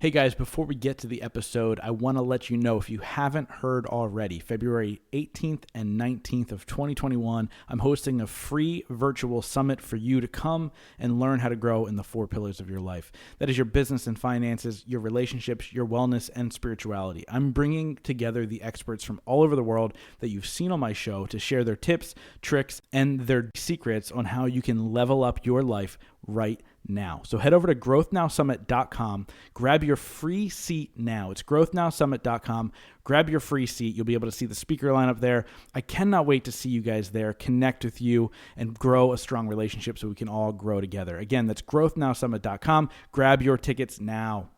Hey guys, before we get to the episode, I want to let you know, if you haven't heard already, February 18th and 19th of 2021, I'm hosting a free virtual summit for you to come and learn how to grow in the 4 pillars of your life. That is your business and finances, your relationships, your wellness, and spirituality. I'm bringing together the experts from all over the world that you've seen on my show to share their tips, tricks, and their secrets on how you can level up your life right now. So head over to growthnowsummit.com, grab your free seat now. It's growthnowsummit.com. Grab your free seat. You'll be able to see the speaker lineup there. I cannot wait to see you guys there, connect with you, and grow a strong relationship so we can all grow together. Again, that's growthnowsummit.com. Grab your tickets now.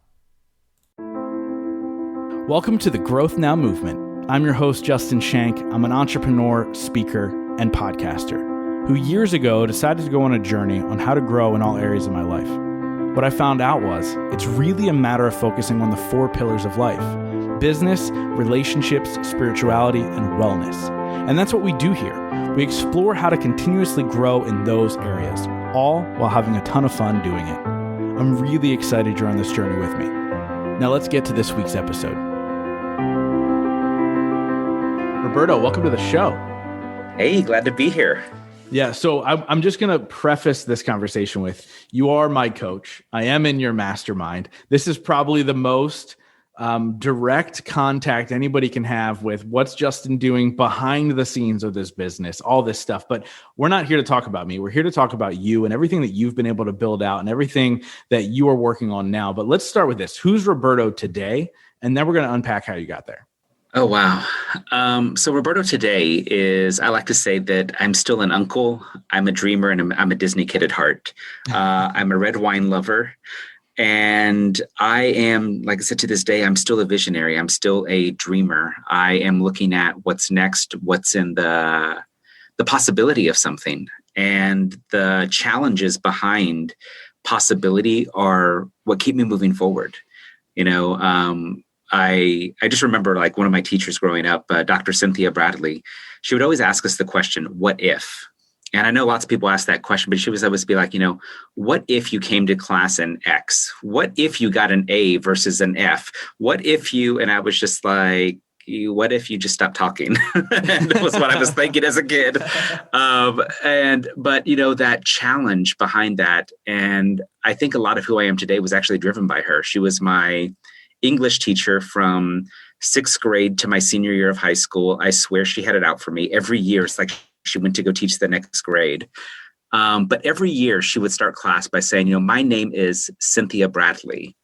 Welcome to the Growth Now movement. I'm your host, Justin Shank. I'm an entrepreneur, speaker, and podcaster who years ago decided to go on a journey on how to grow in all areas of my life. What I found out was it's really a matter of focusing on the 4 pillars of life: business, relationships, spirituality, and wellness. And that's what we do here. We explore how to continuously grow in those areas, all while having a ton of fun doing it. I'm really excited you're on this journey with me. Now let's get to this week's episode. Roberto, welcome to the show. Hey, glad to be here. Yeah, so I'm just going to preface this conversation with, you are my coach. I am in your mastermind. This is probably the most direct contact anybody can have with what's Justin doing behind the scenes of this business, all this stuff. But we're not here to talk about me. We're here to talk about you and everything that you've been able to build out and everything that you are working on now. But let's start with this. Who's Roberto today? And then we're going to unpack how you got there. Oh, wow. So Roberto today is, I like to say that I'm still an uncle. I'm a dreamer, and I'm a Disney kid at heart. I'm a red wine lover. And I am, like I said, to this day, I'm still a visionary. I'm still a dreamer. I am looking at what's next, what's in the possibility of something. And the challenges behind possibility are what keep me moving forward. You know, I just remember, like, one of my teachers growing up, Dr. Cynthia Bradley, she would always ask us the question, what if? And I know lots of people ask that question, but she was always be like, what if you came to class in X? What if you got an A versus an F? What if you, and I was just like, what if you just stopped talking? That was what I was thinking as a kid. But that challenge behind that. And I think a lot of who I am today was actually driven by her. She was my English teacher from 6th grade to my senior year of high school. I swear she had it out for me. Every year, it's like she went to go teach the next grade. But every year she would start class by saying, my name is Cynthia Bradley.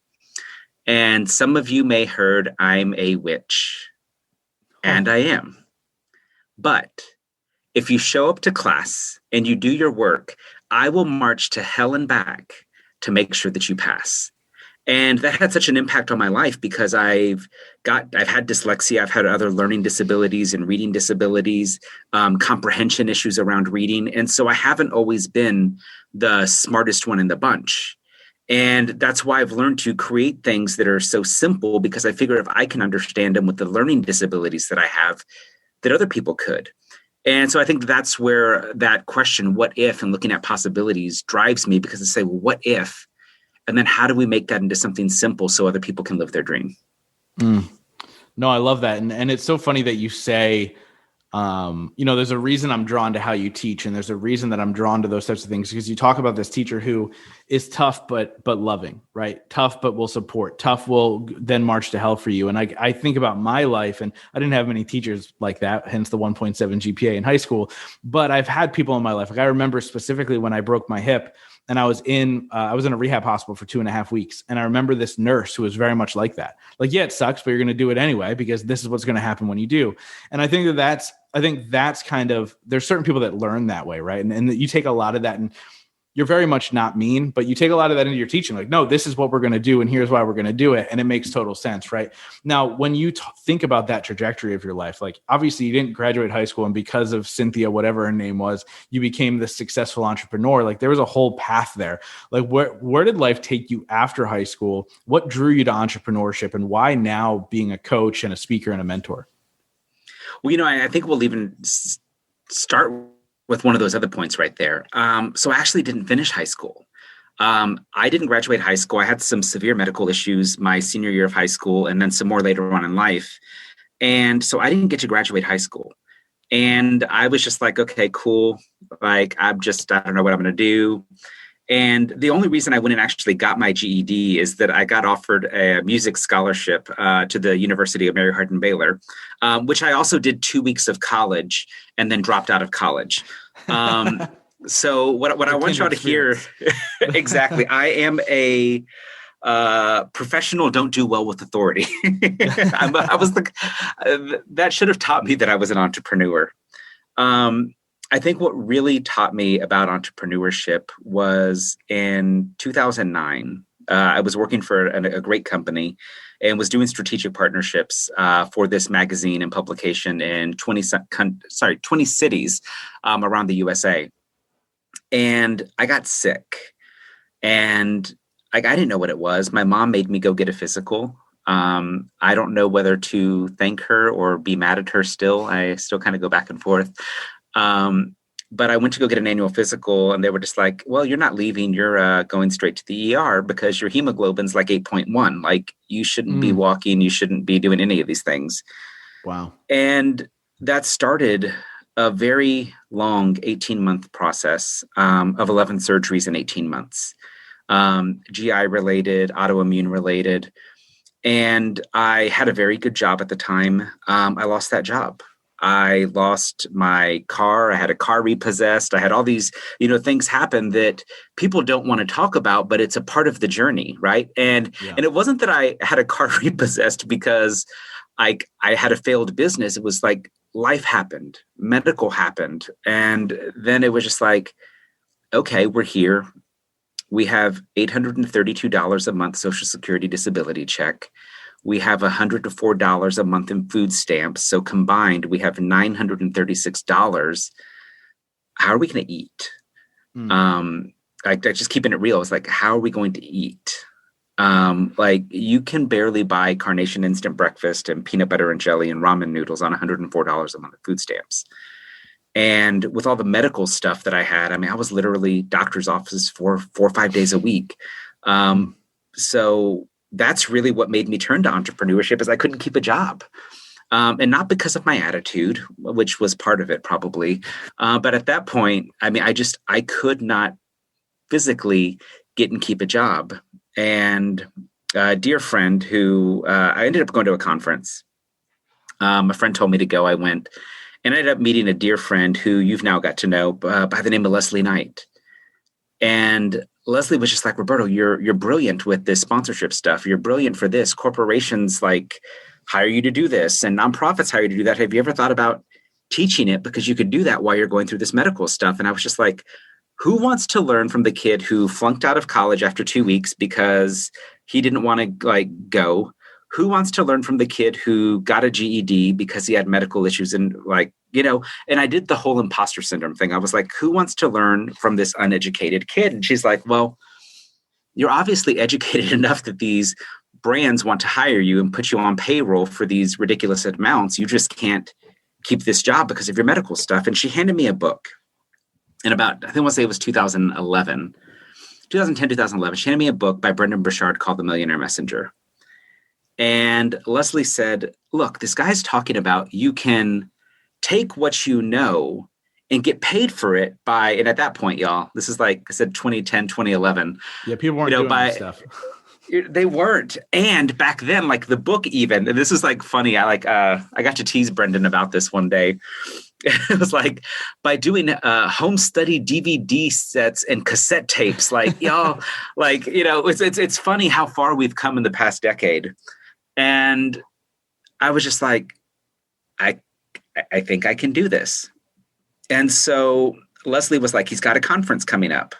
And some of you may heard I'm a witch. And I am. But if you show up to class and you do your work, I will march to hell and back to make sure that you pass. And that had such an impact on my life because I've had dyslexia, I've had other learning disabilities and reading disabilities, comprehension issues around reading. And so I haven't always been the smartest one in the bunch. And that's why I've learned to create things that are so simple, because I figure if I can understand them with the learning disabilities that I have, that other people could. And so I think that's where that question, what if, and looking at possibilities drives me, because I say, well, what if? And then how do we make that into something simple so other people can live their dream? No, I love that. And it's so funny that you say, there's a reason I'm drawn to how you teach. And there's a reason that I'm drawn to those types of things, because you talk about this teacher who is tough, but loving, right? Tough, but will support. Tough will then march to hell for you. And I think about my life, and I didn't have many teachers like that, hence the 1.7 GPA in high school. But I've had people in my life. Like, I remember specifically when I broke my hip, and I was in a rehab hospital for 2.5 weeks. And I remember this nurse who was very much like that. Like, yeah, it sucks, but you're going to do it anyway, because this is what's going to happen when you do. And I think that's kind of, there's certain people that learn that way, right? And you take a lot of that, and you're very much not mean, but you take a lot of that into your teaching. Like, no, this is what we're going to do, and here's why we're going to do it. And it makes total sense, right? Now, when you think about that trajectory of your life, like, obviously you didn't graduate high school, and because of Cynthia, whatever her name was, you became this successful entrepreneur. Like, there was a whole path there. Like, where did life take you after high school? What drew you to entrepreneurship, and why now being a coach and a speaker and a mentor? Well, I think we'll even start with one of those other points right there. So I actually didn't finish high school. I didn't graduate high school. I had some severe medical issues my senior year of high school and then some more later on in life. And so I didn't get to graduate high school. And I was just like, okay, cool. Like, I don't know what I'm going to do. And the only reason I went and actually got my GED is that I got offered a music scholarship to the University of Mary Hardin Baylor, which I also did 2 weeks of college and then dropped out of college. So what I want y'all to hear, exactly, I am a professional, don't do well with authority. That should have taught me that I was an entrepreneur. I think what really taught me about entrepreneurship was in 2009. I was working for a great company and was doing strategic partnerships for this magazine and publication in 20 cities around the USA. And I got sick, and I didn't know what it was. My mom made me go get a physical. I don't know whether to thank her or be mad at her still. I still kind of go back and forth. But I went to go get an annual physical, and they were just like, well, you're not leaving. You're going straight to the ER because your hemoglobin's like 8.1. Like, you shouldn't be walking. You shouldn't be doing any of these things. Wow. And that started a very long 18-month process of 11 surgeries in 18 months, GI related, autoimmune related. And I had a very good job at the time. I lost that job. I lost my car. I had a car repossessed. I had all these, things happen that people don't want to talk about, but it's a part of the journey, right? And it wasn't that I had a car repossessed because I had a failed business. It was like life happened, medical happened. And then it was just like, okay, we're here. We have $832 a month Social Security disability check. We have $100 to $4 a month in food stamps. So combined, we have $936. How are we going to eat? Just keeping it real. It's like, how are we going to eat? Like, you can barely buy Carnation instant breakfast and peanut butter and jelly and ramen noodles on $104 a month of food stamps. And with all the medical stuff that I had, I was literally doctor's offices for 4 or 5 days a week. So that's really what made me turn to entrepreneurship, is I couldn't keep a job. And not because of my attitude, which was part of it probably. But at that point, I could not physically get and keep a job. And a dear friend who I ended up going to a conference. A friend told me to go. I went and I ended up meeting a dear friend who you've now got to know by the name of Leslie Knight. And Leslie was just like, Roberto, you're brilliant with this sponsorship stuff. You're brilliant for this. Corporations like hire you to do this, and nonprofits hire you to do that. Have you ever thought about teaching it? Because you could do that while you're going through this medical stuff. And I was just like, who wants to learn from the kid who flunked out of college after 2 weeks because he didn't want to go? Who wants to learn from the kid who got a GED because he had medical issues and and I did the whole imposter syndrome thing. I was like, who wants to learn from this uneducated kid? And she's like, well, you're obviously educated enough that these brands want to hire you and put you on payroll for these ridiculous amounts. You just can't keep this job because of your medical stuff. And she handed me a book. And I want to say it was 2010, 2011. She handed me a book by Brendon Burchard called The Millionaire Messenger. And Leslie said, look, this guy's talking about you can take what you know and get paid for it by, and at that point, y'all, this is like I said, 2010, 2011. Yeah, people weren't doing this stuff. They weren't. And back then, like the book even, and this is like funny. I got to tease Brendon about this one day. It was like, by doing home study DVD sets and cassette tapes, like y'all, it's funny how far we've come in the past decade. And I was just like, I think I can do this. And so Leslie was like, he's got a conference coming up.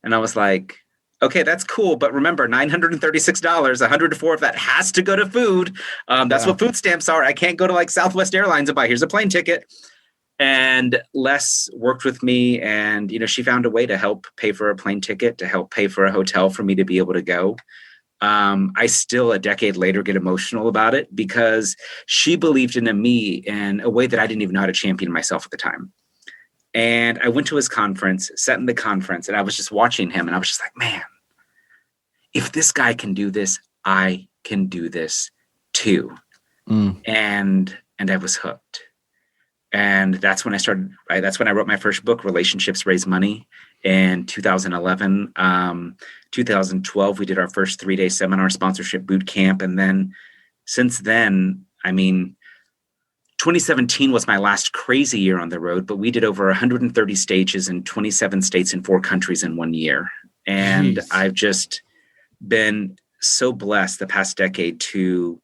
And I was like, okay, that's cool. But remember, $936, $100 to $4 of that has to go to food. That's what food stamps are. I can't go to like Southwest Airlines and buy, here's a plane ticket. And Les worked with me, and, she found a way to help pay for a plane ticket, to help pay for a hotel for me to be able to go. I still, a decade later, get emotional about it because she believed in me in a way that I didn't even know how to champion myself at the time. And I went to his conference, sat in the conference, and I was just watching him. And I was just like, man, if this guy can do this, I can do this too. And I was hooked. And that's when that's when I wrote my first book, Relationships Raise Money, in 2011. 2012, we did our first 3-day seminar sponsorship boot camp. And then since then, 2017 was my last crazy year on the road, but we did over 130 stages in 27 states and 4 countries in 1 year. And Jeez. I've just been so blessed the past decade to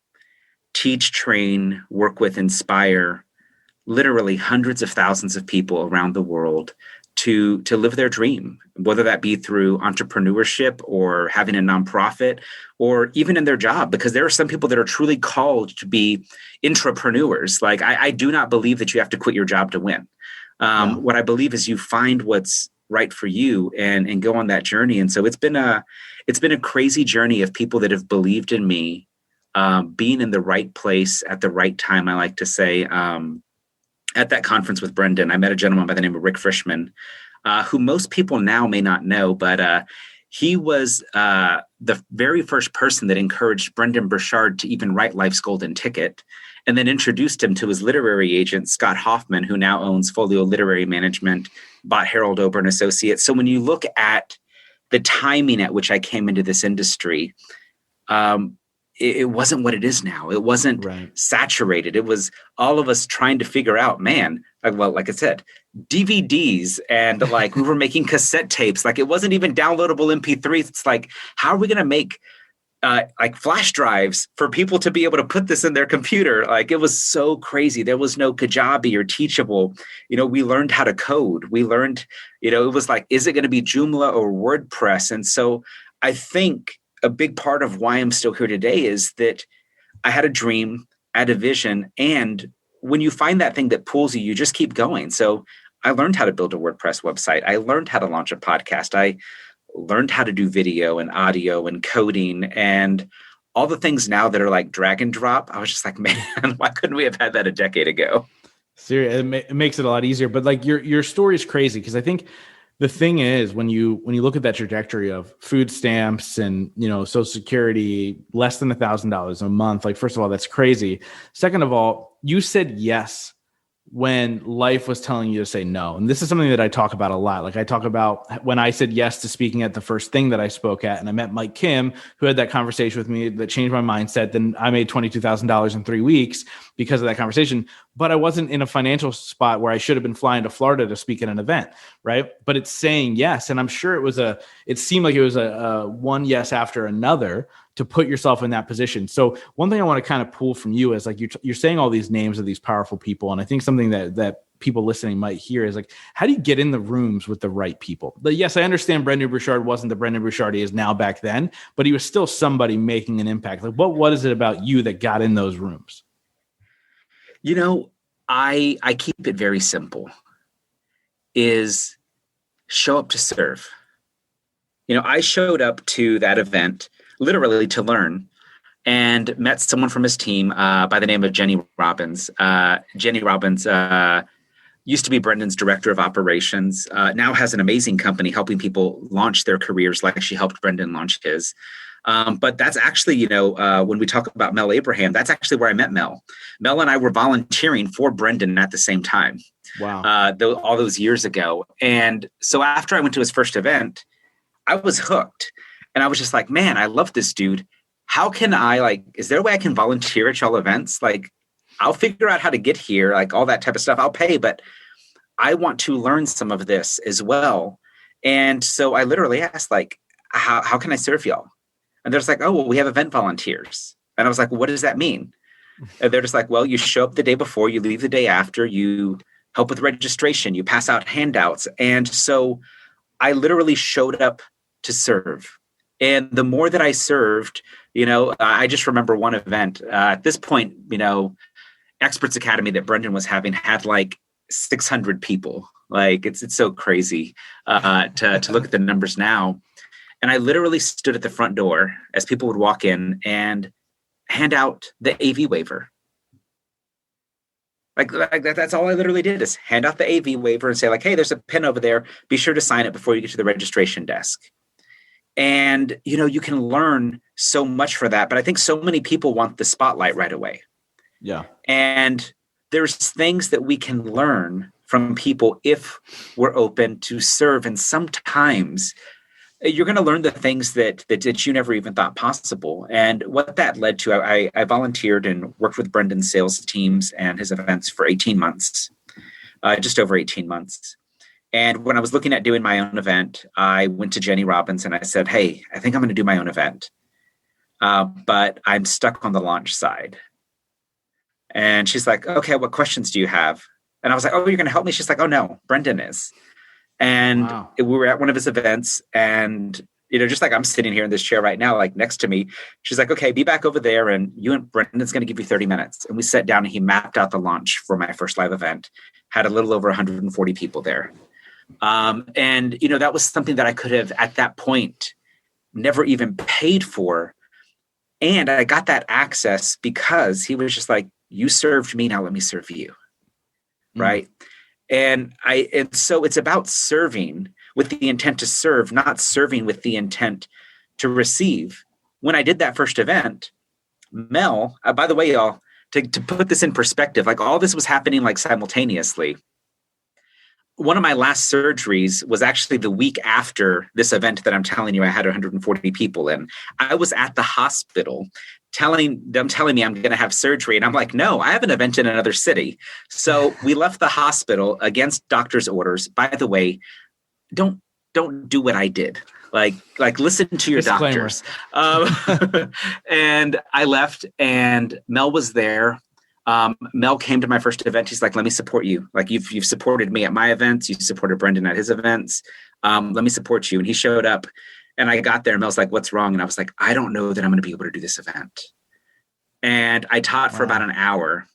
teach, train, work with, inspire literally hundreds of thousands of people around the world to live their dream, whether that be through entrepreneurship or having a nonprofit or even in their job, because there are some people that are truly called to be intrapreneurs. Like I do not believe that you have to quit your job to win. What I believe is you find what's right for you and go on that journey. And so it's been a crazy journey of people that have believed in me, being in the right place at the right time. I like to say, at that conference with Brendon, I met a gentleman by the name of Rick Frischman, who most people now may not know, but he was the very first person that encouraged Brendon Burchard to even write Life's Golden Ticket, and then introduced him to his literary agent, Scott Hoffman, who now owns Folio Literary Management, bought Harold Ober and Associates. So when you look at the timing at which I came into this industry, it wasn't what it is now. It wasn't saturated. It was all of us trying to figure out, man, like I said, DVDs and like we were making cassette tapes. Like it wasn't even downloadable MP3s. It's like, how are we going to make like flash drives for people to be able to put this in their computer? Like it was so crazy. There was no Kajabi or Teachable. We learned how to code. We learned, it was like, is it going to be Joomla or WordPress? And so I think a big part of why I'm still here today is that I had a dream, I had a vision. And when you find that thing that pulls you, you just keep going. So I learned how to build a WordPress website. I learned how to launch a podcast. I learned how to do video and audio and coding and all the things now that are like drag and drop. I was just like, man, why couldn't we have had that a decade ago? Seriously, it makes it a lot easier. But like your story is crazy because I think the thing is, when you look at that trajectory of food stamps and, Social Security, less than $1,000 a month, like, first of all, that's crazy. Second of all, you said yes when life was telling you to say no. And this is something that I talk about a lot. Like I talk about when I said yes to speaking at the first thing that I spoke at, and I met Mike Kim, who had that conversation with me that changed my mindset. Then I made $22,000 in 3 weeks because of that conversation, but I wasn't in a financial spot where I should have been flying to Florida to speak at an event. Right. But it's saying yes. And I'm sure it seemed like it was a one yes after another to put yourself in that position. So one thing I want to kind of pull from you is like, you're saying all these names of these powerful people. And I think something that people listening might hear is like, how do you get in the rooms with the right people? But yes, I understand Brendon Burchard wasn't the Brendon Burchard he is now back then, but he was still somebody making an impact. Like what is it about you that got in those rooms? I keep it very simple, is show up to serve. I showed up to that event literally to learn and met someone from his team by the name of Jenny Robbins. Jenny Robbins used to be Brendon's director of operations, now has an amazing company helping people launch their careers like she helped Brendon launch his. But that's actually, when we talk about Mel Abraham, that's actually where I met Mel. Mel and I were volunteering for Brendon at the same time. Wow. All those years ago. And so after I went to his first event, I was hooked. And I was just like, man, I love this dude. How can is there a way I can volunteer at y'all events? Like, I'll figure out how to get here, like all that type of stuff. I'll pay, but I want to learn some of this as well. And so I literally asked, like, how can I serve y'all? And they're just like, oh, well, we have event volunteers. And I was like, well, what does that mean? And they're just like, well, you show up the day before, you leave the day after, you help with registration, you pass out handouts. And so I literally showed up to serve. And the more that I served, I just remember one event at this point, Experts Academy that Brendon was having had like 600 people. Like it's so crazy to look at the numbers now. And I literally stood at the front door as people would walk in and hand out the AV waiver. That's all I literally did, is hand out the AV waiver and say like, hey, there's a pen over there. Be sure to sign it before you get to the registration desk. And, you can learn so much for that. But I think so many people want the spotlight right away. Yeah. And there's things that we can learn from people if we're open to serve. And sometimes you're going to learn the things that you never even thought possible. And what that led to, I volunteered and worked with Brendon's sales teams and his events for 18 months, just over 18 months. And when I was looking at doing my own event, I went to Jenny Robbins and I said, hey, I think I'm going to do my own event, but I'm stuck on the launch side. And she's like, okay, what questions do you have? And I was like, oh, you're going to help me? She's like, oh, no, Brendon is. And wow. We were at one of his events, and, just like I'm sitting here in this chair right now, like next to me, she's like, okay, be back over there. And you and Brendon's going to give you 30 minutes. And we sat down and he mapped out the launch for my first live event, had a little over 140 people there. And, that was something that I could have at that point never even paid for. And I got that access because he was just like, you served me, now let me serve you. Right. And so it's about serving with the intent to serve, not serving with the intent to receive. When I did that first event, Mel, by the way, y'all, to put this in perspective, like all this was happening like simultaneously. One of my last surgeries was actually the week after this event that I'm telling you I had 140 people in. I was at the hospital telling me I'm going to have surgery. And I'm like, no, I have an event in another city. So we left the hospital against doctor's orders. By the way, don't do what I did. Like listen to your Disclaimer. Doctors. And I left, and Mel was there. Mel came to my first event. He's like, let me support you. Like you've supported me at my events. You supported Brendon at his events. Let me support you. And he showed up, and I got there, and Mel's like, what's wrong? And I was like, I don't know that I'm going to be able to do this event. And I taught for about an hour,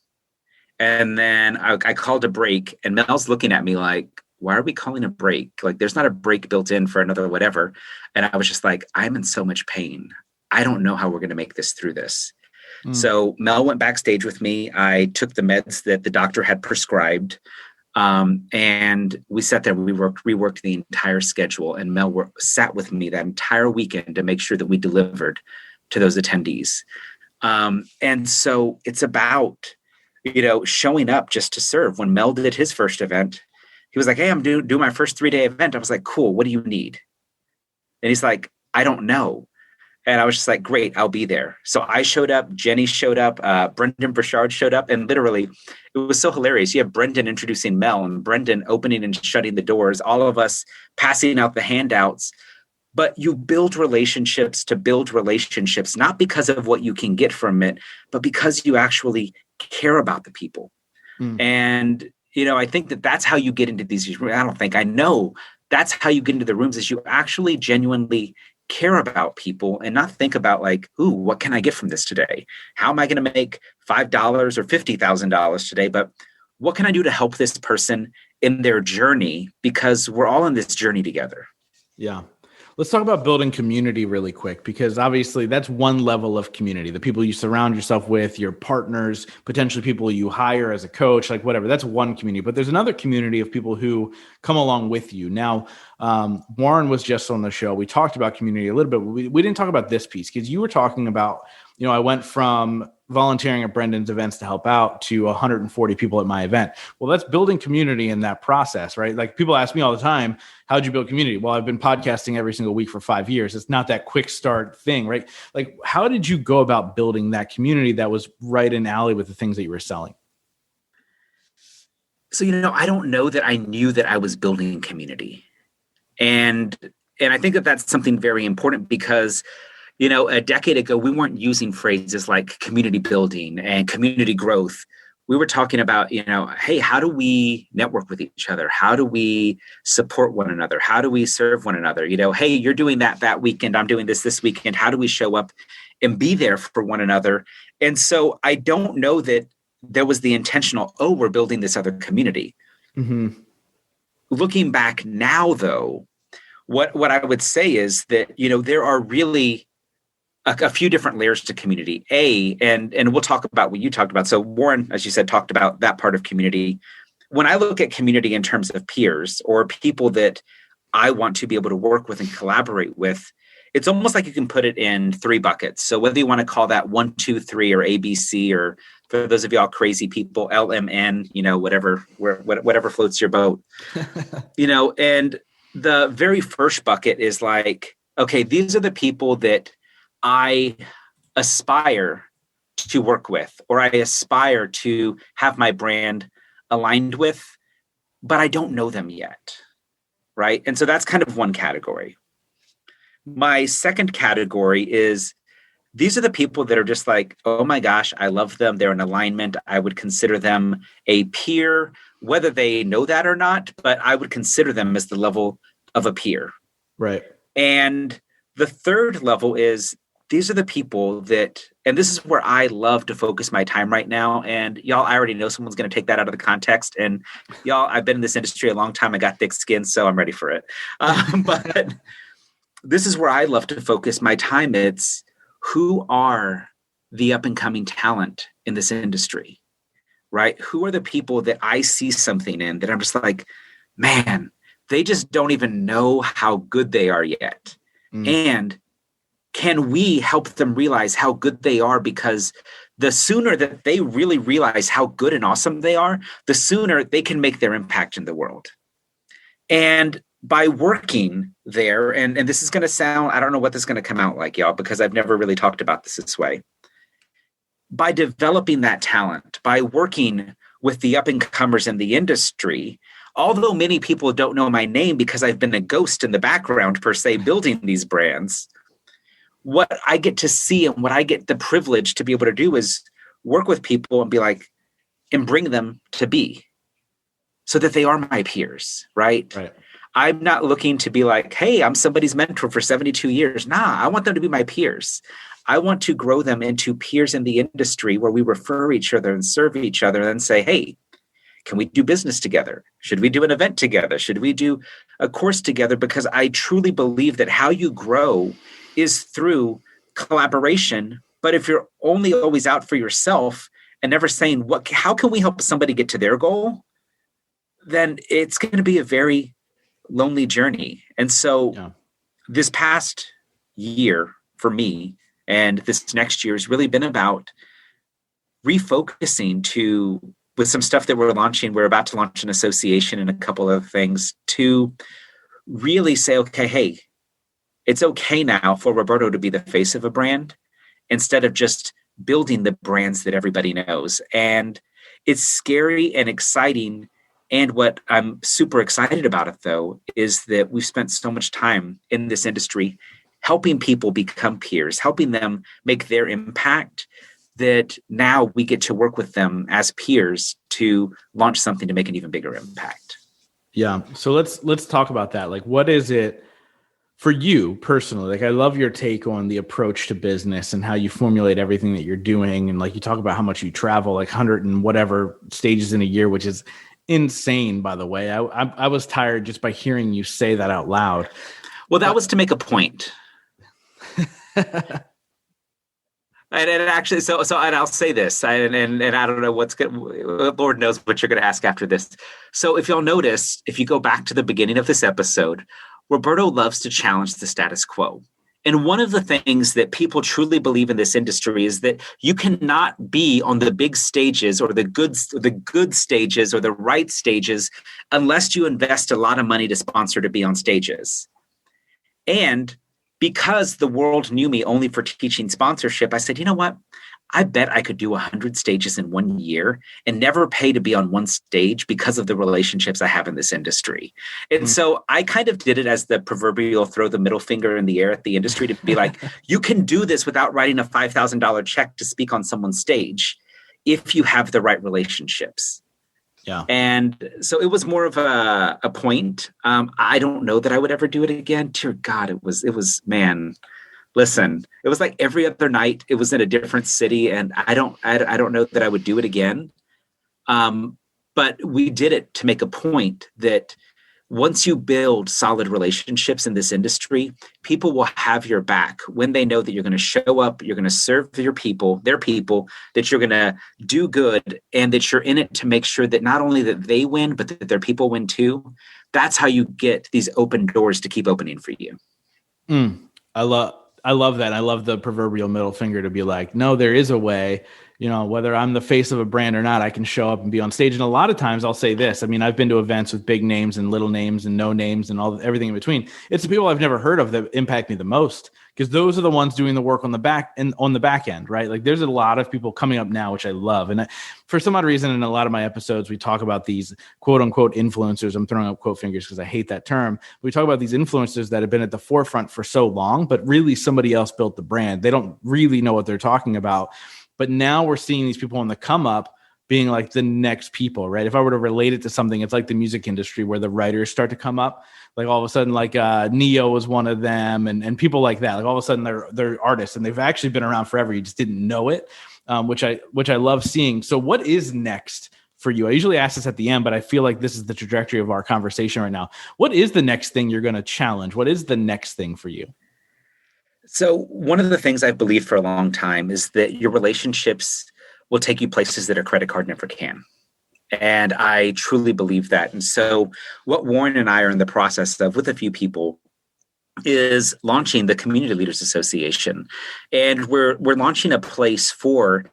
and then I called a break, and Mel's looking at me like, why are we calling a break? Like there's not a break built in for another whatever. And I was just like, I'm in so much pain. I don't know how we're going to make this through this. So Mel went backstage with me. I took the meds that the doctor had prescribed. And we sat there, we reworked the entire schedule, and Mel sat with me that entire weekend to make sure that we delivered to those attendees. And so it's about, showing up just to serve. When Mel did his first event, he was like, hey, I'm doing my first 3-day event. I was like, cool. What do you need? And he's like, I don't know. And I was just like, great, I'll be there. So I showed up, Jenny showed up, Brendon Burchard showed up, and literally it was so hilarious. You have Brendon introducing Mel and Brendon opening and shutting the doors, all of us passing out the handouts. But you build relationships to build relationships, not because of what you can get from it, but because you actually care about the people. And, I think that's how you get into these. I know that's how you get into the rooms, is you actually genuinely care about people and not think about like, ooh, what can I get from this today? How am I going to make $5 or $50,000 today? But what can I do to help this person in their journey? Because we're all in this journey together. Yeah. Let's talk about building community really quick, because obviously that's one level of community. The people you surround yourself with, your partners, potentially people you hire as a coach, like whatever, that's one community. But there's another community of people who come along with you. Now, Warren was just on the show. We talked about community a little bit, but we didn't talk about this piece, because you were talking about, I went from volunteering at Brendon's events to help out to 140 people at my event. Well, that's building community in that process, right? Like people ask me all the time, how'd you build community? Well, I've been podcasting every single week for 5 years. It's not that quick start thing, right? Like, how did you go about building that community that was right in alley with the things that you were selling? So, I don't know that I knew that I was building community. And I think that that's something very important, because a decade ago, we weren't using phrases like community building and community growth. We were talking about, hey, how do we network with each other? How do we support one another? How do we serve one another? Hey, you're doing that weekend. I'm doing this weekend. How do we show up and be there for one another? And so I don't know that there was the intentional, we're building this other community. Mm-hmm. Looking back now, though, what I would say is that, there are really a few different layers to community. And we'll talk about what you talked about. So Warren, as you said, talked about that part of community. When I look at community in terms of peers or people that I want to be able to work with and collaborate with, it's almost like you can put it in 3 buckets. So whether you want to call that 1, 2, 3 or ABC, or for those of y'all crazy people, LMN, whatever floats your boat, and the very first bucket is like, okay, these are the people that I aspire to work with, or I aspire to have my brand aligned with, but I don't know them yet. Right. And so that's kind of one category. My second category is these are the people that are just like, oh my gosh, I love them. They're in alignment. I would consider them a peer, whether they know that or not, but I would consider them as the level of a peer. Right. And the third level is these are the people that, and this is where I love to focus my time right now. And y'all, I already know someone's going to take that out of the context. And y'all, I've been in this industry a long time. I got thick skin, so I'm ready for it. But this is where I love to focus my time. It's who are the up and coming talent in this industry, right? Who are the people that I see something in that I'm just like, man, they just don't even know how good they are yet. And can we help them realize how good they are? Because the sooner that they really realize how good and awesome they are, the sooner they can make their impact in the world. And by working there, and this is going to sound, I don't know what this is going to come out like, y'all, because I've never really talked about this way. By developing that talent, by working with the up-and-comers in the industry, although many people don't know my name because I've been a ghost in the background, per se, building these brands, what I get to see and what I get the privilege to be able to do is work with people and be like, and bring them to be so that they are my peers, right? I'm not looking to be like, hey, I'm somebody's mentor for 72 years. Nah, I want them to be my peers. I want to grow them into peers in the industry where we refer each other and serve each other and say, hey, can we do business together? Should we do an event together? Should we do a course together? Because I truly believe that how you grow is through collaboration. But if you're only always out for yourself and never saying, how can we help somebody get to their goal? Then it's going to be a very lonely journey. And so this past year for me, and this next year has really been about refocusing with some stuff that we're launching. We're about to launch an association and a couple of things to really say, okay, hey, it's okay now for Roberto to be the face of a brand instead of just building the brands that everybody knows. And it's scary and exciting. And what I'm super excited about it, though, is that we've spent so much time in this industry helping people become peers, helping them make their impact, that now we get to work with them as peers to launch something to make an even bigger impact. Yeah. So let's talk about that. Like, what is it for you personally? Like, I love your take on the approach to business and how you formulate everything that you're doing. And like, you talk about how much you travel, like 100 and whatever stages in a year, which is insane, by the way. I was tired just by hearing you say that out loud. Well, that was to make a point. And actually, so and I'll say this, and I don't know what's good. Lord knows what you're going to ask after this. So if you'll notice, if you go back to the beginning of this episode, Roberto loves to challenge the status quo. And one of the things that people truly believe in this industry is that you cannot be on the big stages or the good stages or the right stages unless you invest a lot of money to sponsor to be on stages. And because the world knew me only for teaching sponsorship, I said, you know what? I bet I could do 100 stages in 1 year and never pay to be on one stage because of the relationships I have in this industry. And so I kind of did it as the proverbial throw the middle finger in the air at the industry to be like, you can do this without writing a $5,000 check to speak on someone's stage if you have the right relationships. Yeah. And so it was more of a point. I don't know that I would ever do it again. Dear God, it was, man, listen, it was like every other night it was in a different city, and I don't know that I would do it again. But we did it to make a point that once you build solid relationships in this industry, people will have your back when they know that you're going to show up, you're going to serve their people, that you're going to do good, and that you're in it to make sure that not only that they win, but that their people win too. That's how you get these open doors to keep opening for you. I love that. I love the proverbial middle finger to be like, no, there is a way. Whether I'm the face of a brand or not, I can show up and be on stage. And a lot of times I'll say this. I mean, I've been to events with big names and little names and no names and everything in between. It's the people I've never heard of that impact me the most, because those are the ones doing the work on the back end, right? Like there's a lot of people coming up now, which I love. And for some odd reason, in a lot of my episodes, we talk about these quote unquote influencers. I'm throwing up quote fingers because I hate that term. We talk about these influencers that have been at the forefront for so long, but really somebody else built the brand. They don't really know what they're talking about. But now we're seeing these people on the come up being like the next people, right? If I were to relate it to something, it's like the music industry where the writers start to come up. Like all of a sudden, like Neo was one of them, and people like that. Like all of a sudden, they're artists, and they've actually been around forever. You just didn't know it, which I love seeing. So, what is next for you? I usually ask this at the end, but I feel like this is the trajectory of our conversation right now. What is the next thing you're going to challenge? What is the next thing for you? So one of the things I've believed for a long time is that your relationships will take you places that a credit card never can. And I truly believe that. And so what Warren and I are in the process of with a few people is launching the Community Leaders Association. And we're launching a place for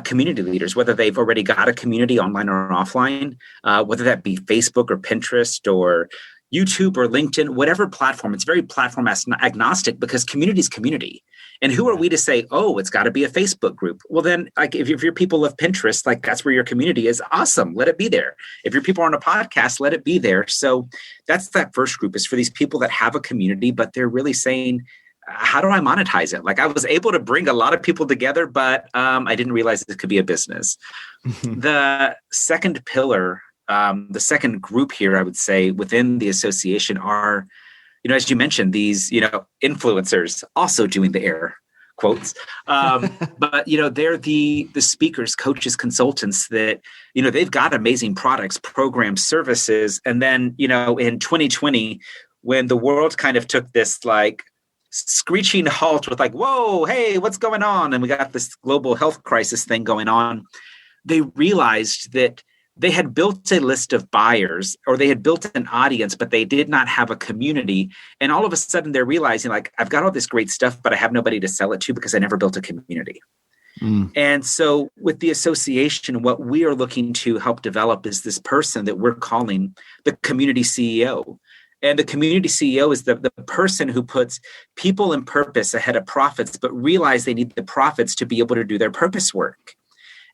community leaders, whether they've already got a community online or offline, whether that be Facebook or Pinterest or YouTube or LinkedIn, whatever platform. It's very platform agnostic because community is community. And who are we to say, oh, it's got to be a Facebook group? Well, then, like, if you're people of Pinterest, like that's where your community is. Awesome. Let it be there. If your people are on a podcast, let it be there. So that's that first group, is for these people that have a community, but they're really saying, how do I monetize it? Like I was able to bring a lot of people together, but I didn't realize this could be a business. The second pillar, the second group here, I would say, within the association are, as you mentioned, these, influencers also doing the air quotes. But, they're the speakers, coaches, consultants that, they've got amazing products, programs, services. And then, in 2020, when the world kind of took this like screeching halt with like, whoa, hey, what's going on? And we got this global health crisis thing going on. They realized that they had built a list of buyers, or they had built an audience, but they did not have a community. And all of a sudden they're realizing like, I've got all this great stuff, but I have nobody to sell it to because I never built a community. And so with the association, what we are looking to help develop is this person that we're calling the community CEO. And the community CEO is the person who puts people and purpose ahead of profits, but realize they need the profits to be able to do their purpose work.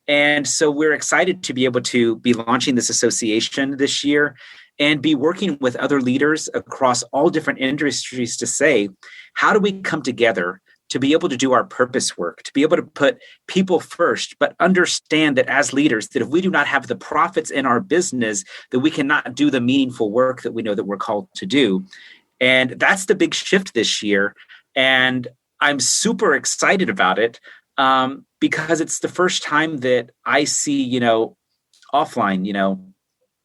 And so we're excited to be able to be launching this association this year and be working with other leaders across all different industries to say, how do we come together to be able to do our purpose work, to be able to put people first, but understand that as leaders, that if we do not have the profits in our business, that we cannot do the meaningful work that we know that we're called to do. And that's the big shift this year. And I'm super excited about it. Because it's the first time that I see, offline,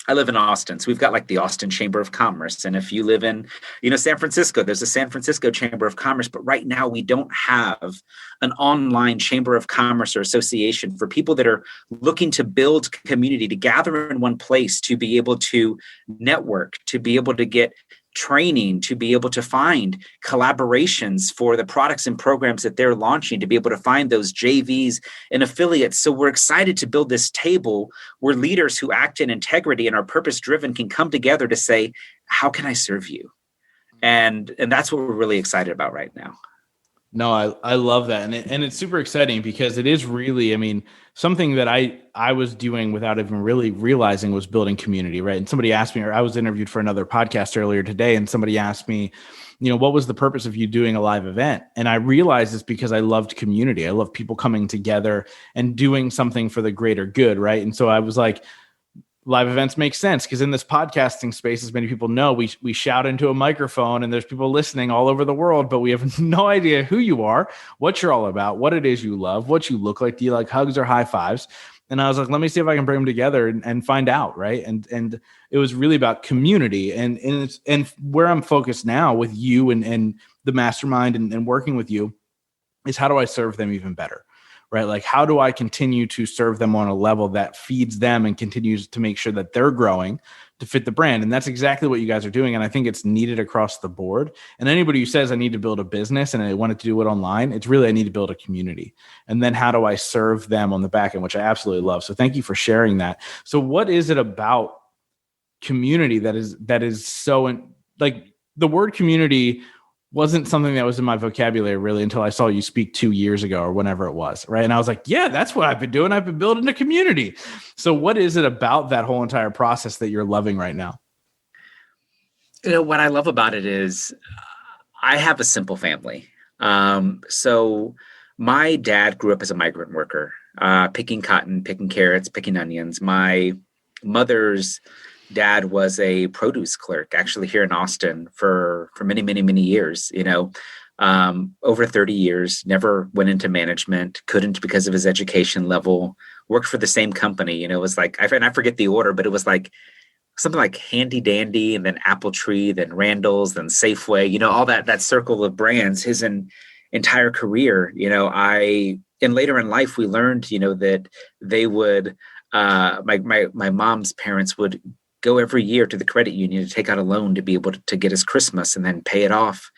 I live in Austin. So we've got like the Austin Chamber of Commerce. And if you live in, San Francisco, there's a San Francisco Chamber of Commerce. But right now we don't have an online Chamber of Commerce or association for people that are looking to build community, to gather in one place, to be able to network, to be able to get training, to be able to find collaborations for the products and programs that they're launching, to be able to find those JVs and affiliates. So we're excited to build this table where leaders who act in integrity and are purpose driven can come together to say, how can I serve you? And that's what we're really excited about right now. No, I love that. And it's super exciting because it is really, something that I was doing without even really realizing was building community, right? And somebody asked me, or I was interviewed for another podcast earlier today, and somebody asked me, what was the purpose of you doing a live event? And I realized it's because I loved community. I love people coming together and doing something for the greater good, right? And so I was like, live events make sense because in this podcasting space, as many people know, we shout into a microphone and there's people listening all over the world, but we have no idea who you are, what you're all about, what it is you love, what you look like. Do you like hugs or high fives? And I was like, let me see if I can bring them together and find out. Right. And it was really about community and where I'm focused now with you and the mastermind and working with you is how do I serve them even better? Right? Like, how do I continue to serve them on a level that feeds them and continues to make sure that they're growing to fit the brand? And that's exactly what you guys are doing. And I think it's needed across the board. And anybody who says I need to build a business and I wanted to do it online, it's really, I need to build a community. And then how do I serve them on the back end, which I absolutely love. So thank you for sharing that. So what is it about community that is so like the word community wasn't something that was in my vocabulary really until I saw you speak 2 years ago or whenever it was. Right. And I was like, yeah, that's what I've been doing. I've been building a community. So what is it about that whole entire process that you're loving right now? What I love about it is I have a simple family. So my dad grew up as a migrant worker, picking cotton, picking carrots, picking onions. My mother's dad was a produce clerk actually here in Austin for many, many, many years, over 30 years, never went into management, couldn't because of his education level, worked for the same company. It was like, I forget the order, but it was like something like Handy Dandy and then Apple Tree, then Randall's, then Safeway, all that circle of brands, his entire career. And later in life, we learned, that they would, my mom's parents would go every year to the credit union to take out a loan to be able to get us Christmas and then pay it off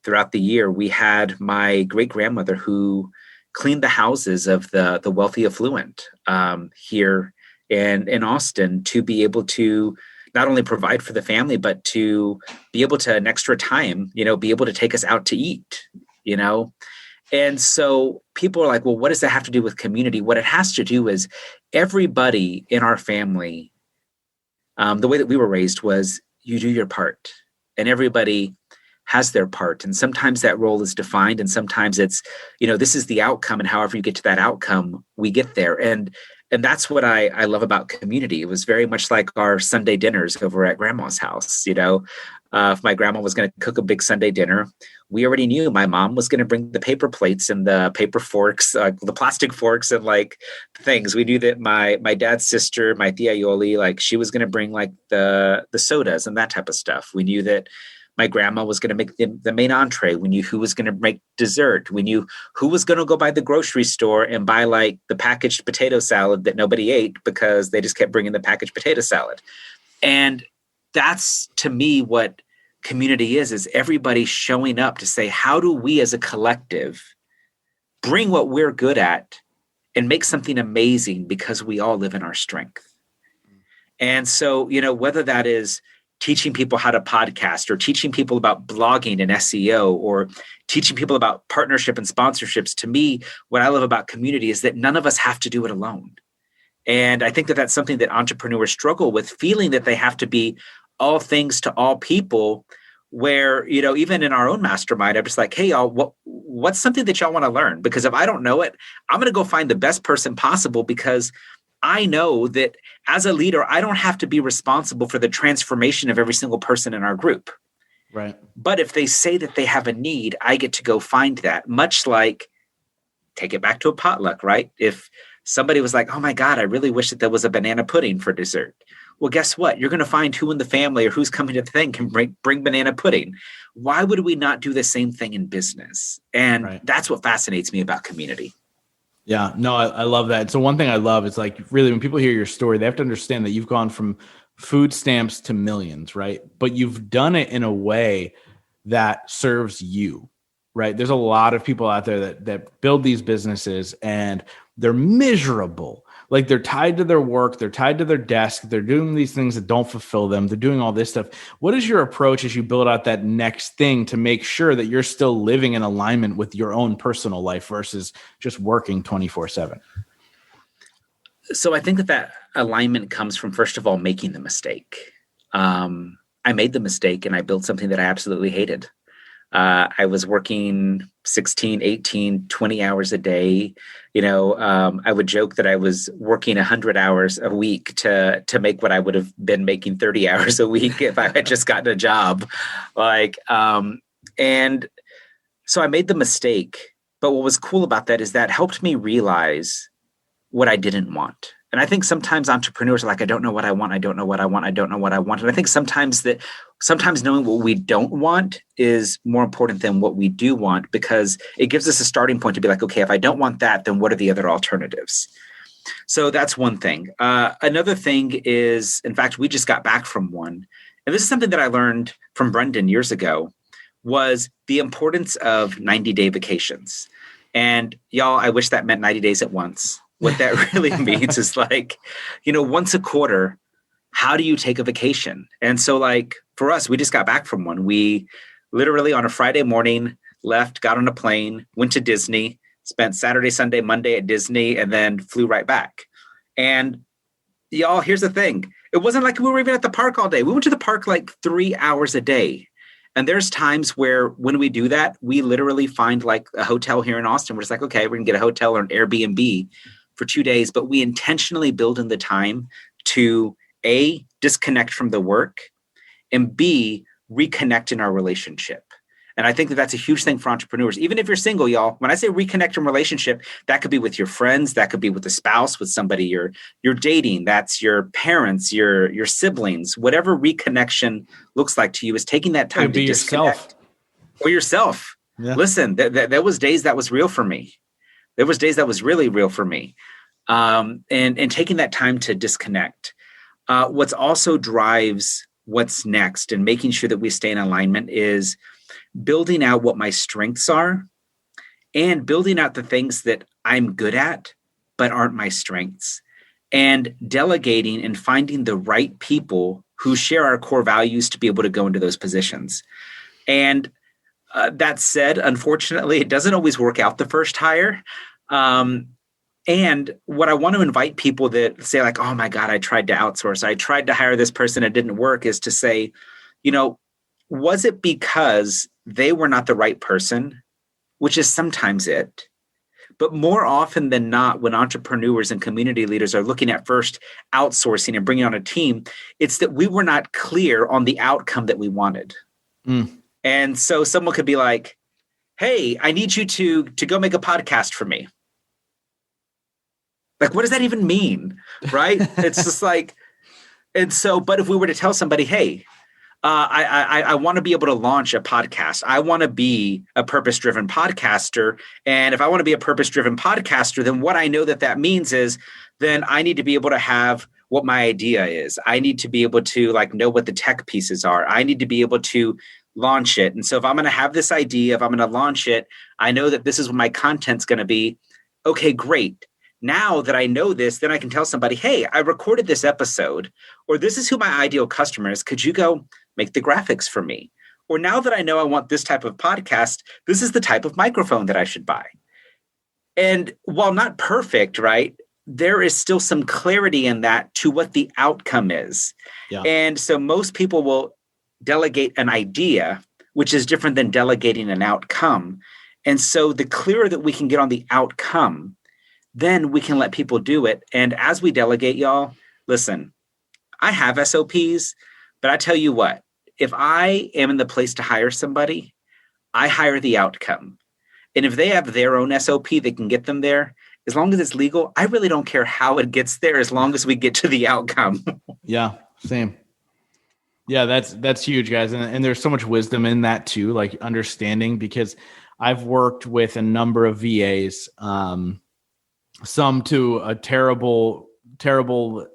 throughout the year. We had my great grandmother who cleaned the houses of the wealthy affluent here in Austin to be able to not only provide for the family, but to be able to an extra time, be able to take us out to eat, And so people are like, well, what does that have to do with community? What it has to do is everybody in our family, the way that we were raised was you do your part and everybody has their part. And sometimes that role is defined and sometimes it's, this is the outcome and however you get to that outcome, we get there. And that's what I love about community. It was very much like our Sunday dinners over at grandma's house. If my grandma was going to cook a big Sunday dinner, we already knew my mom was going to bring the paper plates and the paper forks, the plastic forks and things. We knew that my dad's sister, my tia Yoli, she was going to bring the sodas and that type of stuff. We knew that my grandma was going to make the main entree. We knew who was going to make dessert. We knew who was going to go by the grocery store and buy the packaged potato salad that nobody ate because they just kept bringing the packaged potato salad. And that's to me what community is everybody showing up to say, how do we as a collective bring what we're good at and make something amazing because we all live in our strength. And so, whether that is teaching people how to podcast or teaching people about blogging and SEO or teaching people about partnership and sponsorships, to me, what I love about community is that none of us have to do it alone. And I think that that's something that entrepreneurs struggle with, feeling that they have to be all things to all people, where, even in our own mastermind, I'm just like, hey, y'all, what's something that y'all want to learn? Because if I don't know it, I'm going to go find the best person possible, because I know that as a leader, I don't have to be responsible for the transformation of every single person in our group. Right. But if they say that they have a need, I get to go find that. Much like, take it back to a potluck, right? If somebody was like, oh my God, I really wish that there was a banana pudding for dessert. Well, guess what? You're going to find who in the family or who's coming to the thing can bring banana pudding. Why would we not do the same thing in business? And That's what fascinates me about community. Yeah, no, I love that. So one thing I love is really when people hear your story, they have to understand that you've gone from food stamps to millions, right? But you've done it in a way that serves you, right? There's a lot of people out there that build these businesses and they're miserable. They're tied to their work, they're tied to their desk, they're doing these things that don't fulfill them, they're doing all this stuff. What is your approach as you build out that next thing to make sure that you're still living in alignment with your own personal life versus just working 24/7? So I think that alignment comes from, first of all, making the mistake. I made the mistake and I built something that I absolutely hated. I was working 16, 18, 20 hours a day. I would joke that I was working 100 hours a week to make what I would have been making 30 hours a week if I had just gotten a job. And so I made the mistake. But what was cool about that is that helped me realize what I didn't want. And I think sometimes entrepreneurs are like, I don't know what I want. I don't know what I want. I don't know what I want. And I think sometimes knowing what we don't want is more important than what we do want, because it gives us a starting point to be like, okay, if I don't want that, then what are the other alternatives? So that's one thing. Another thing is, in fact, we just got back from one. And this is something that I learned from Brendon years ago, was the importance of 90-day vacations. And y'all, I wish that meant 90 days at once. What that really means is like, once a quarter, how do you take a vacation? And so like for us, we just got back from one. We literally on a Friday morning left, got on a plane, went to Disney, spent Saturday, Sunday, Monday at Disney, and then flew right back. And y'all, here's the thing. It wasn't like we were even at the park all day. We went to the park like 3 hours a day. And there's times where when we do that, we literally find like a hotel here in Austin. We're just like, okay, we're gonna get a hotel or an Airbnb for 2 days, but we intentionally build in the time to A, disconnect from the work, and B, reconnect in our relationship. And I think that that's a huge thing for entrepreneurs. Even if you're single, y'all, when I say reconnect in relationship, that could be with your friends, that could be with a spouse, with somebody you're dating, that's your parents, your siblings, whatever reconnection looks like to you is taking that time to disconnect. Or yourself. Yeah. Listen, there was days that was real for me. There was days that was really real for me. And taking that time to disconnect. What's also drives what's next and making sure that we stay in alignment is building out what my strengths are and building out the things that I'm good at, but aren't my strengths, and delegating and finding the right people who share our core values to be able to go into those positions. And that said, unfortunately, it doesn't always work out the first hire. And what I want to invite people that say like, oh my God, I tried to outsource, I tried to hire this person, it didn't work, is to say, was it because they were not the right person, which is sometimes it. But more often than not, when entrepreneurs and community leaders are looking at first outsourcing and bringing on a team, it's that we were not clear on the outcome that we wanted. And so someone could be like, hey, I need you to go make a podcast for me. Like, what does that even mean? Right? It's just like, and so, but if we were to tell somebody, hey, I want to be able to launch a podcast. I want to be a purpose-driven podcaster. And if I want to be a purpose-driven podcaster, then what I know that means is then I need to be able to have what my idea is. I need to be able to like know what the tech pieces are. I need to be able to launch it. And so if I'm going to have this idea, if I'm going to launch it, I know that this is what my content's going to be. Okay, great. Now that I know this, then I can tell somebody, hey, I recorded this episode, or this is who my ideal customer is. Could you go make the graphics for me? Or now that I know I want this type of podcast, this is the type of microphone that I should buy. And while not perfect, right, there is still some clarity in that to what the outcome is. Yeah. And so most people will delegate an idea, which is different than delegating an outcome. And so the clearer that we can get on the outcome, then we can let people do it. And as we delegate, y'all, listen, I have SOPs, but I tell you what, if I am in the place to hire somebody, I hire the outcome. And if they have their own SOP that can get them there, as long as it's legal, I really don't care how it gets there, as long as we get to the outcome. Yeah, same. Yeah, that's huge, guys. And there's so much wisdom in that too, like understanding, because I've worked with a number of VAs, some to a terrible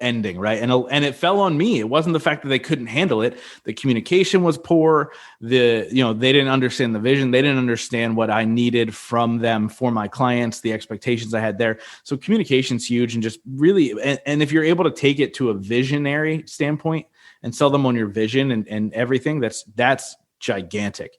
ending, right? And it fell on me. It wasn't the fact that they couldn't handle it. The communication was poor. They didn't understand the vision. They didn't understand what I needed from them for my clients, the expectations I had there. So communication's huge, and just really, and if you're able to take it to a visionary standpoint and sell them on your vision and everything, that's gigantic.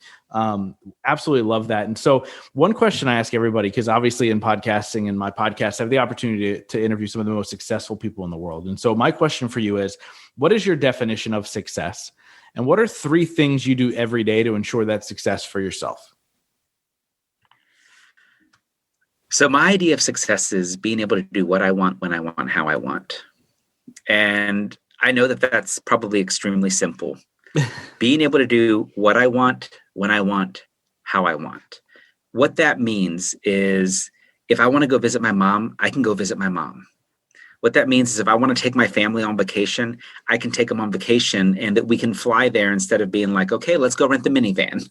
Absolutely love that. And so one question I ask everybody, because obviously in podcasting and my podcast, I have the opportunity to interview some of the most successful people in the world. And so my question for you is, what is your definition of success? And what are 3 things you do every day to ensure that success for yourself? So my idea of success is being able to do what I want, when I want, how I want. And I know that that's probably extremely simple. Being able to do what I want, when I want, how I want. What that means is if I want to go visit my mom, I can go visit my mom. What that means is if I want to take my family on vacation, I can take them on vacation and that we can fly there instead of being like, okay, let's go rent the minivan.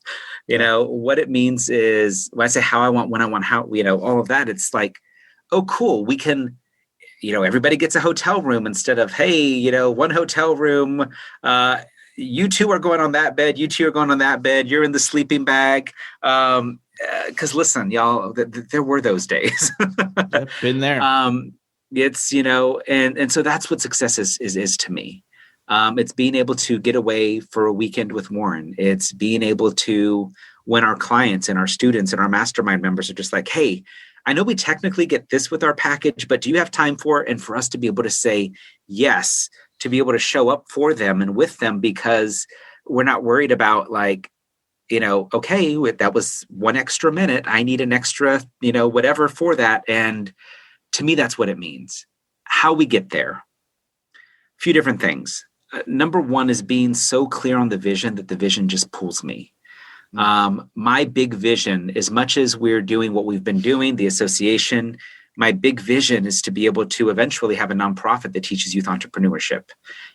What it means is when I say how I want, when I want, how, all of that, it's like, oh, cool. We can, everybody gets a hotel room instead of, hey, one hotel room, you two are going on that bed. You two are going on that bed. You're in the sleeping bag. Because listen, y'all, there were those days. Yep, been there. It's, and so that's what success is to me. It's being able to get away for a weekend with Warren. It's being able to, when our clients and our students and our mastermind members are just like, hey, I know we technically get this with our package, but do you have time for it? And for us to be able to say yes, to be able to show up for them and with them, because we're not worried about like, okay, that was one extra minute. I need an extra, whatever for that. And to me, that's what it means. How we get there. A few different things. Number one is being so clear on the vision that the vision just pulls me. My big vision, as much as we're doing what we've been doing, the association, my big vision is to be able to eventually have a nonprofit that teaches youth entrepreneurship.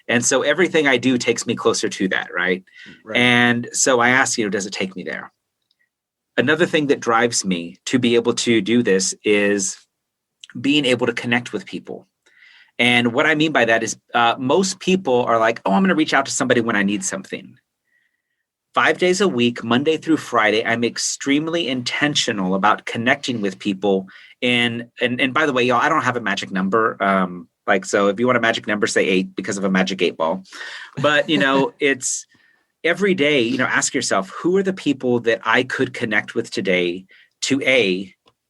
And so everything I do takes me closer to that, right? And so I ask, does it take me there? Another thing that drives me to be able to do this is being able to connect with people. And what I mean by that is most people are like, oh, I'm going to reach out to somebody when I need something. 5 days a week, Monday through Friday, I'm extremely intentional about connecting with people. And by the way, y'all, I don't have a magic number. So if you want a magic number, say 8 because of a magic 8 ball. But, it's every day, ask yourself, who are the people that I could connect with today to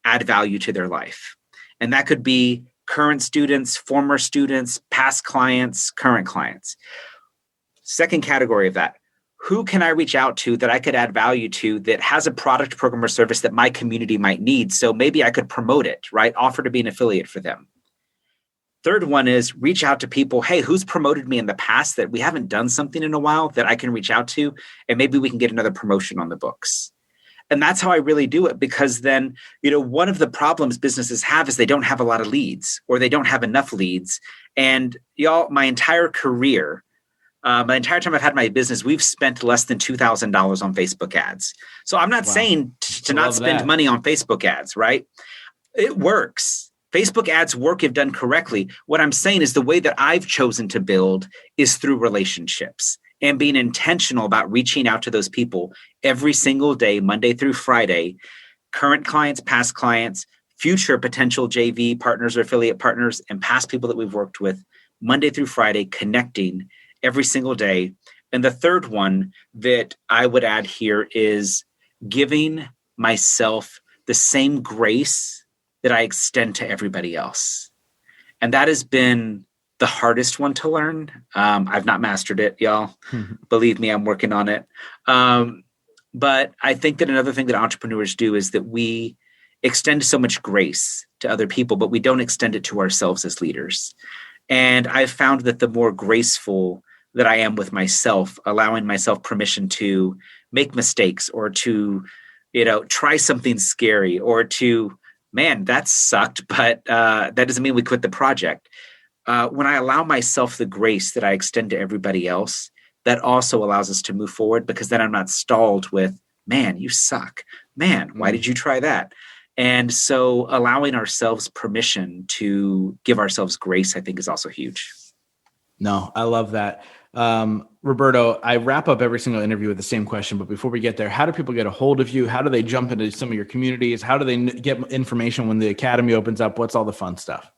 add value to their life? And that could be current students, former students, past clients, current clients. Second category of that. Who can I reach out to that I could add value to that has a product, program, or service that my community might need? So maybe I could promote it, right? Offer to be an affiliate for them. Third one is reach out to people. Hey, who's promoted me in the past that we haven't done something in a while that I can reach out to? And maybe we can get another promotion on the books. And that's how I really do it, because then, one of the problems businesses have is they don't have a lot of leads or they don't have enough leads. And y'all, my entire career, my entire time I've had my business, we've spent less than $2,000 on Facebook ads. So I'm not saying to not spend money on Facebook ads, right? It works. Facebook ads work if done correctly. What I'm saying is the way that I've chosen to build is through relationships and being intentional about reaching out to those people every single day, Monday through Friday, current clients, past clients, future potential JV partners or affiliate partners, and past people that we've worked with, Monday through Friday, connecting every single day. And the third one that I would add here is giving myself the same grace that I extend to everybody else. And that has been the hardest one to learn. I've not mastered it, y'all. Believe me, I'm working on it. But I think that another thing that entrepreneurs do is that we extend so much grace to other people, but we don't extend it to ourselves as leaders. And I've found that the more graceful that I am with myself, allowing myself permission to make mistakes or to, try something scary or to, man, that sucked, but that doesn't mean we quit the project. When I allow myself the grace that I extend to everybody else, that also allows us to move forward, because then I'm not stalled with, man, you suck. Man, why did you try that? And so allowing ourselves permission to give ourselves grace, I think, is also huge. No, I love that. Roberto, I wrap up every single interview with the same question, but before we get there, how do people get a hold of you? How do they jump into some of your communities? How do they get information when the academy opens up? What's all the fun stuff?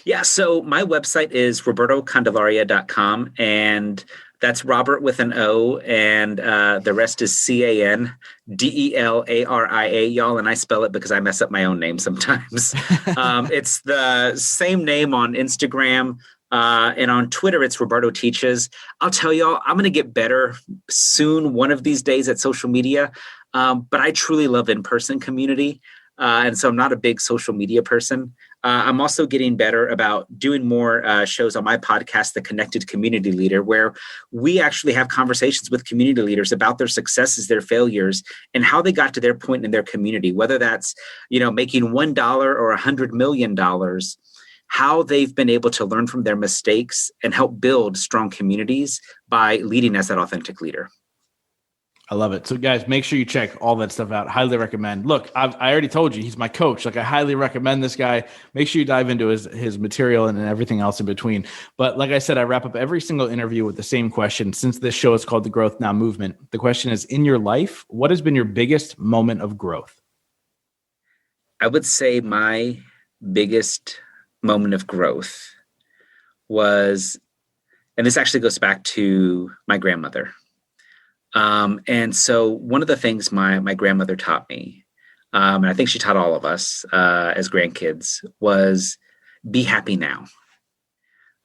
Yeah, so my website is robertocandelaria.com, and that's Robert with an O, and the rest is Candelaria, y'all, and I spell it because I mess up my own name sometimes. It's the same name on Instagram, and on Twitter, it's Roberto Teaches. I'll tell y'all, I'm going to get better soon, one of these days, at social media, but I truly love in-person community, and so I'm not a big social media person. I'm also getting better about doing more shows on my podcast, The Connected Community Leader, where we actually have conversations with community leaders about their successes, their failures, and how they got to their point in their community, whether that's, making $1 or $100 million. how they've been able to learn from their mistakes and help build strong communities by leading as that authentic leader. I love it. So guys, make sure you check all that stuff out. Highly recommend. Look, I already told you, he's my coach. Like, I highly recommend this guy. Make sure you dive into his material and everything else in between. But like I said, I wrap up every single interview with the same question. Since this show is called The Growth Now Movement, the question is, in your life, what has been your biggest moment of growth? I would say my biggest moment of growth was, and this actually goes back to my grandmother. And so one of the things my grandmother taught me, and I think she taught all of us as grandkids, was be happy now.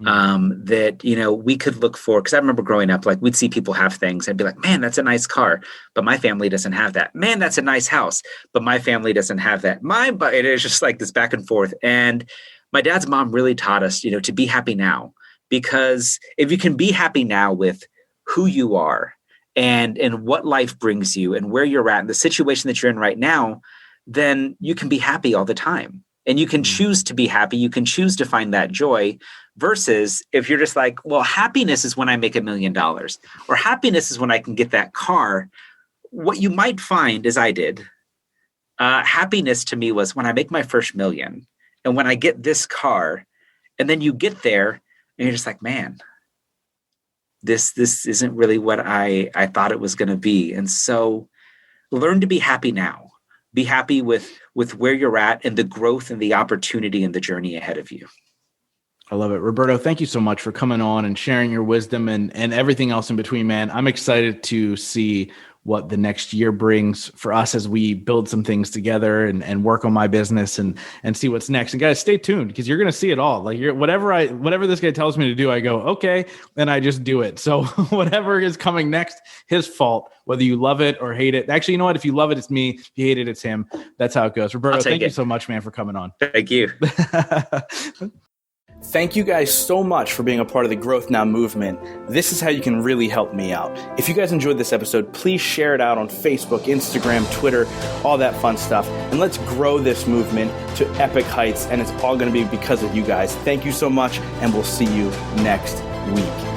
That, we could look for, because I remember growing up, like, we'd see people have things and be like, man, that's a nice car, but my family doesn't have that. Man, that's a nice house, but my family doesn't have that. But it is just like this back and forth. And my dad's mom really taught us, to be happy now, because if you can be happy now with who you are and what life brings you and where you're at and the situation that you're in right now, then you can be happy all the time. And you can choose to be happy. You can choose to find that joy, versus if you're just like, well, happiness is when I make $1 million, or happiness is when I can get that car. What you might find, as I did, happiness to me was when I make my first $1 million and when I get this car. And then you get there and you're just like, man, this isn't really what I thought it was going to be. And so learn to be happy now. Be happy with where you're at and the growth and the opportunity and the journey ahead of you. I love it. Roberto, thank you so much for coming on and sharing your wisdom and everything else in between, man. I'm excited to see what the next year brings for us as we build some things together and work on my business and see what's next. And guys, stay tuned, because you're going to see it all. Like, whatever this guy tells me to do, I go, okay, and I just do it. So whatever is coming next, his fault, whether you love it or hate it. Actually, you know what? If you love it, it's me. If you hate it, it's him. That's how it goes. Roberto, thank you so much, man, for coming on. Thank you. Thank you guys so much for being a part of the Growth Now movement. This is how you can really help me out. If you guys enjoyed this episode, please share it out on Facebook, Instagram, Twitter, all that fun stuff. And let's grow this movement to epic heights. And it's all going to be because of you guys. Thank you so much, and we'll see you next week.